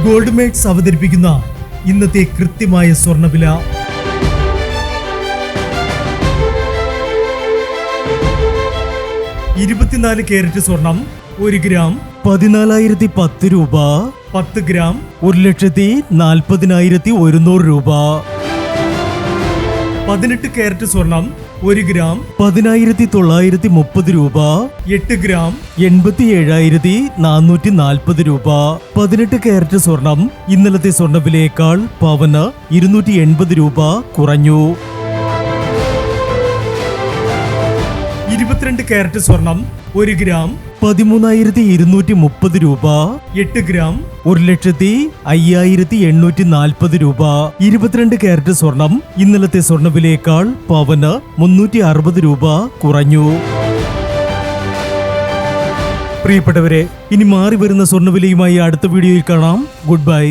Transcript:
Gold makes അവതരിപ്പിക്കുന്ന ഇന്നത്തെ കൃത്യമായ സ്വർണ്ണവില. 24 കാരറ്റ് സ്വർണം 1 ഗ്രാം 14,010 രൂപ. 10 ഗ്രാം 1,40,100 രൂപ. 18 കാരറ്റ് സ്വർണം 1 ഗ്രാം 10,930 രൂപ. 8 ഗ്രാം 87,440 രൂപ. 18 കാരറ്റ് സ്വർണം ഇന്നലത്തെ സ്വർണ്ണവിലയേക്കാൾ പവന് 280 രൂപ കുറഞ്ഞു. 22 കാരറ്റ് സ്വർണം 1 ഗ്രാം 13,230 രൂപ. 8 ഗ്രാം 1,05,840 രൂപ. 22 കാരറ്റ് സ്വർണം ഇന്നലത്തെ സ്വർണ്ണവിലയേക്കാൾ പവന് 360 രൂപ കുറഞ്ഞു. പ്രിയപ്പെട്ടവരെ, ഇനി മാറി വരുന്ന സ്വർണ്ണവിലയുമായി അടുത്ത വീഡിയോയിൽ കാണാം. Good bye.